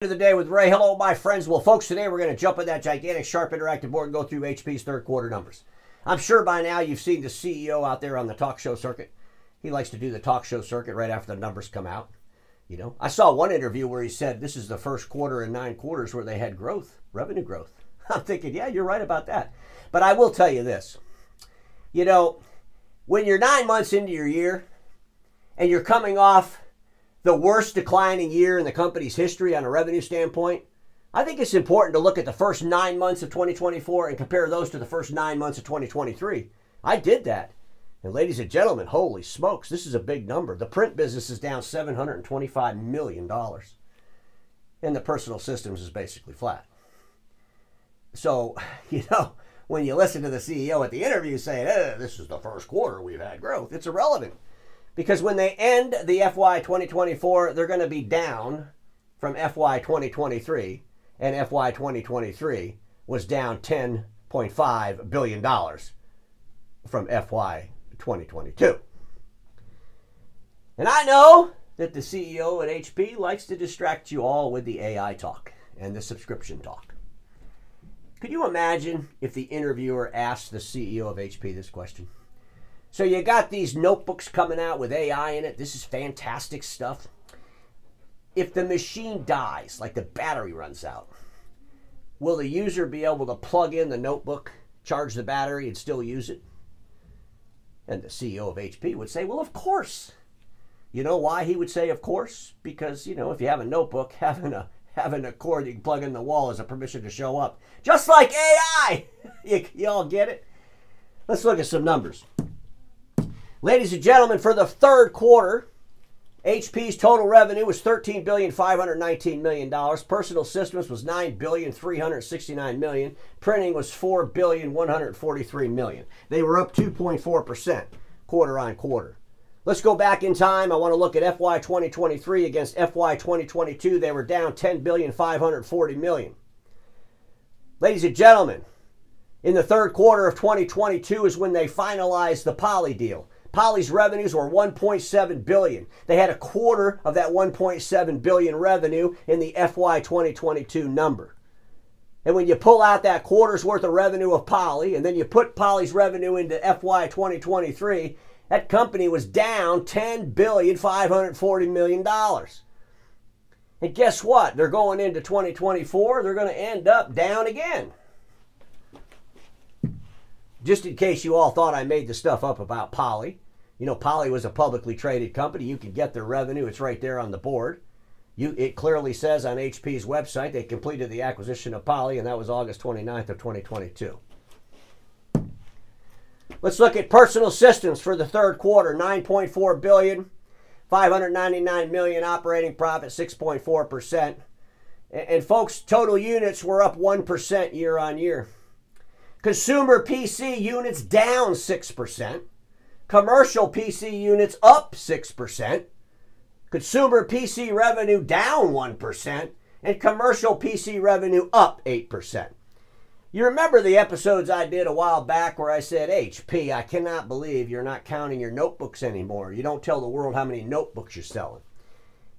Of the day with Ray. Hello, my friends. Well, folks, today we're going to jump in that gigantic, sharp, interactive board and go through HP's third quarter numbers. I'm sure by now you've seen the CEO out there on the talk show circuit. He likes to do the talk show circuit right after the numbers come out. You know, I saw one interview where he said this is the first quarter in 9 quarters where they had growth, revenue growth. I'm thinking, yeah, you're right about that. But I will tell you this. You know, when you're 9 months into your year and you're coming off the worst declining year in the company's history on a revenue standpoint, I think it's important to look at the first 9 months of 2024 and compare those to the first 9 months of 2023. I did that. And ladies and gentlemen, holy smokes, this is a big number. The print business is down $725 million. And the personal systems is basically flat. So, you know, when you listen to the CEO at the interview saying, this is the first quarter we've had growth, it's irrelevant. Because when they end the FY 2024, they're going to be down from FY 2023. And FY 2023 was down $10.5 billion from FY 2022. And I know that the CEO at HP likes to distract you all with the AI talk and the subscription talk. Could you imagine if the interviewer asked the CEO of HP this question? So you got these notebooks coming out with AI in it. This is fantastic stuff. If the machine dies, like the battery runs out, will the user be able to plug in the notebook, charge the battery, and still use it? And the CEO of HP would say, well, of course. You know why he would say of course? Because, you know, if you have a notebook, having a cord you can plug in the wall is a permission to show up. Just like AI! You all get it? Let's look at some numbers. Ladies and gentlemen, for the third quarter, HP's total revenue was $13,519 million. Personal systems was $9,369 million. Printing was $4,143 million. They were up 2.4% quarter on quarter. Let's go back in time. I want to look at FY 2023 against FY 2022. They were down $10,540 million. Ladies and gentlemen, in the third quarter of 2022 is when they finalized the Poly deal. Poly's revenues were $1.7 billion. They had a quarter of that $1.7 billion revenue in the FY 2022 number. And when you pull out that quarter's worth of revenue of Poly, and then you put Poly's revenue into FY 2023, that company was down $10,540 million. And guess what? They're going into 2024, they're going to end up down again. Just in case you all thought I made the stuff up about Poly. You know, Poly was a publicly traded company. You can get their revenue. It's right there on the board. It clearly says on HP's website they completed the acquisition of Poly, and that was August 29th of 2022. Let's look at personal systems for the third quarter. $9.4 billion, $599 million operating profit, 6.4%. And folks, total units were up 1% year on year. Consumer PC units down 6%. Commercial PC units up 6%. Consumer PC revenue down 1%. And commercial PC revenue up 8%. You remember the episodes I did a while back where I said, HP, I cannot believe you're not counting your notebooks anymore. You don't tell the world how many notebooks you're selling.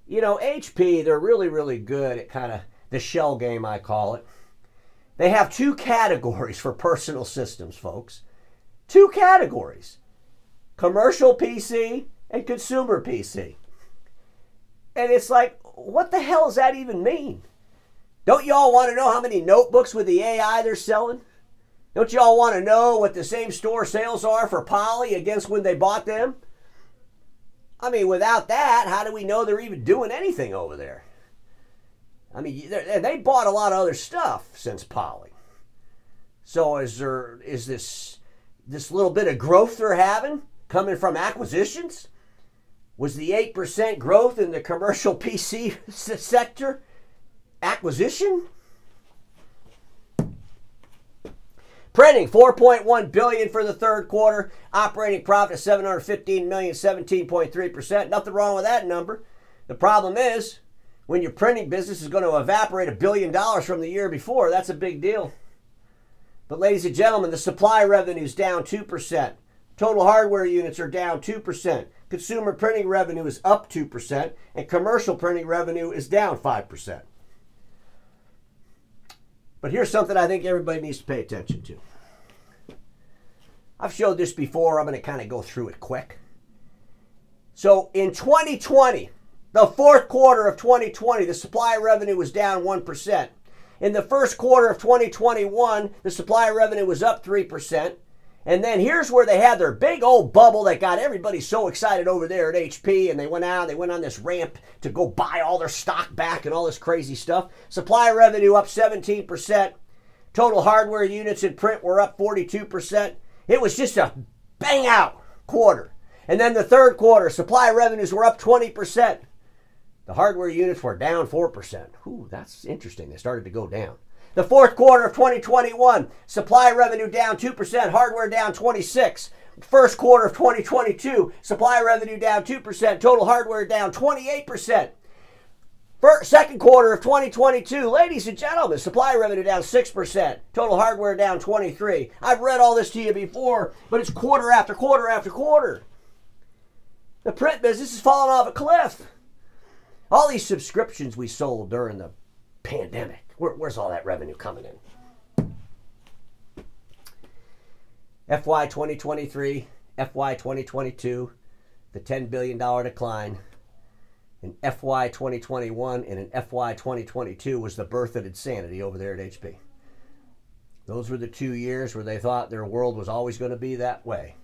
You know, HP, they're really, really good at kind of the shell game, I call it. They have 2 categories for personal systems, folks. 2 categories. Commercial PC and consumer PC. And it's like, what the hell does that even mean? Don't you all want to know how many notebooks with the AI they're selling? Don't you all want to know what the same store sales are for Poly against when they bought them? I mean, without that, how do we know they're even doing anything over there? I mean, they bought a lot of other stuff since Poly. So is this little bit of growth they're having coming from acquisitions? Was the 8% growth in the commercial PC sector acquisition? Printing, $4.1 billion for the third quarter. Operating profit, $715 million, 17.3%. Nothing wrong with that number. The problem is, when your printing business is going to evaporate $1 billion from the year before, that's a big deal. But ladies and gentlemen, the supply revenue is down 2%. Total hardware units are down 2%. Consumer printing revenue is up 2%, and commercial printing revenue is down 5%. But here's something I think everybody needs to pay attention to. I've showed this before. I'm going to kind of go through it quick. So in 2020, the fourth quarter of 2020, the supply revenue was down 1%. In the first quarter of 2021, the supply revenue was up 3%. And then here's where they had their big old bubble that got everybody so excited over there at HP, and they went on this ramp to go buy all their stock back and all this crazy stuff. Supply revenue up 17%. Total hardware units in print were up 42%. It was just a bang out quarter. And then the third quarter, supply revenues were up 20%. The hardware units were down 4%. Ooh, that's interesting. They started to go down. The fourth quarter of 2021, supply revenue down 2%, hardware down 26%. First quarter of 2022, supply revenue down 2%, total hardware down 28%. Second quarter of 2022, ladies and gentlemen, supply revenue down 6%, total hardware down 23%. I've read all this to you before, but it's quarter after quarter after quarter. The print business is falling off a cliff. All these subscriptions we sold during the pandemic, where's all that revenue coming in? FY 2023, FY 2022, the $10 billion decline. In FY 2021 and in FY 2022 was the birth of insanity over there at HP. Those were the 2 years where they thought their world was always going to be that way.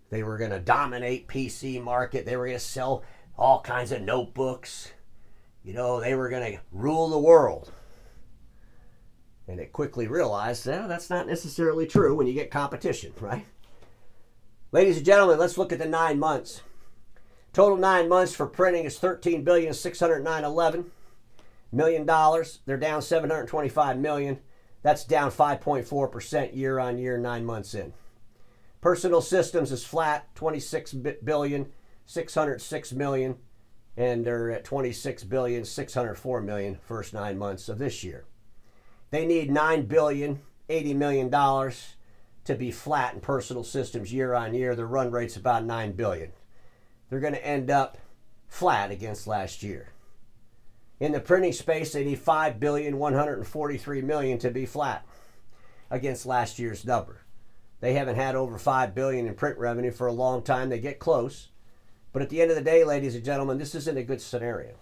They were going to dominate PC market. They were going to sell all kinds of notebooks. You know, they were going to rule the world. And they quickly realized that's not necessarily true when you get competition, right? Ladies and gentlemen, let's look at the 9 months. Total 9 months for printing is $13,609.11 million. They're down $725 million. That's down 5.4% year on year, 9 months in. Personal systems is flat, $26,606 million, and they're at $26,604 million first 9 months of this year. They need $9,080 million to be flat in personal systems year on year. The run rate's about $9 billion. They're going to end up flat against last year. In the printing space, they need $5,143 million to be flat against last year's number. They haven't had over $5 billion in print revenue for a long time. They get close. But at the end of the day, ladies and gentlemen, this isn't a good scenario.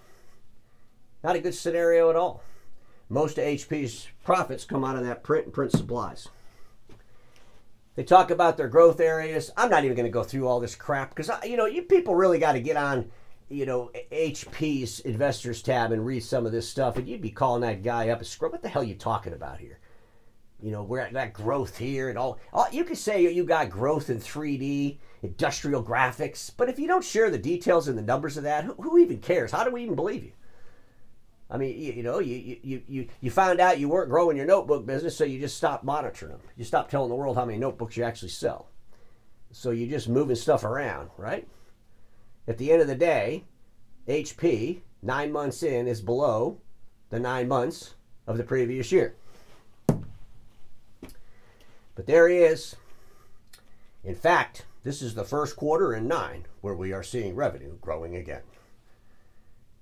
Not a good scenario at all. Most of HP's profits come out of that print and print supplies. They talk about their growth areas. I'm not even going to go through all this crap because, you people really got to get on, HP's investors tab and read some of this stuff. And you'd be calling that guy up and screw, what the hell are you talking about here? We're at that growth here and all. You could say you got growth in 3D, industrial graphics. But if you don't share the details and the numbers of that, who even cares? How do we even believe you? I mean, you found out you weren't growing your notebook business, so you just stopped monitoring them. You stopped telling the world how many notebooks you actually sell. So you're just moving stuff around, right? At the end of the day, HP, 9 months in, is below the 9 months of the previous year. But there he is. In fact, this is the first quarter in 9 where we are seeing revenue growing again.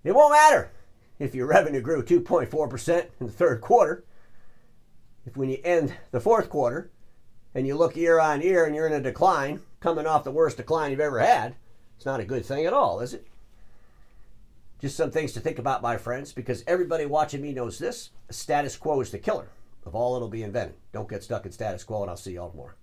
It won't matter if your revenue grew 2.4% in the third quarter. If when you end the fourth quarter and you look year on year and you're in a decline, coming off the worst decline you've ever had, it's not a good thing at all, is it? Just some things to think about, my friends, because everybody watching me knows this. Status quo is the killer of all that'll be invented. Don't get stuck in status quo, and I'll see y'all tomorrow.